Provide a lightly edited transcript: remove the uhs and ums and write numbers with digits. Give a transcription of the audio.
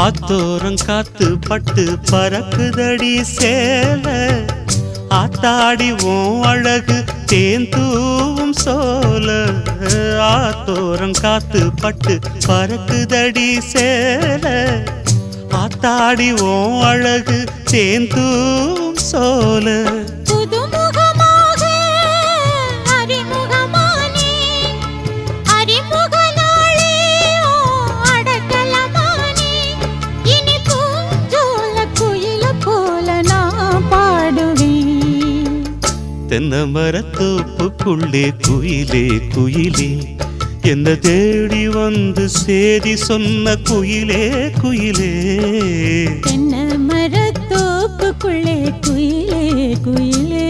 ஆத்தோரம் காத்து பட்டு பறக்குதடி சேல ஆத்தாடி ஓம் அழகு தேந்தூவும் சோல ஆத்தோரம் காத்து பட்டு பறக்குதடி சேல ஆத்தாடி ஓம் அழகு தேந்தூவும் சோல தென்னமரத்தோப்புக்குள்ளே குயிலே குயிலே என்ன தேடி வந்து சேதி சொன்ன குயிலே குயிலே தென்னமரத்தோப்புக்குள்ளே குயிலே குயிலே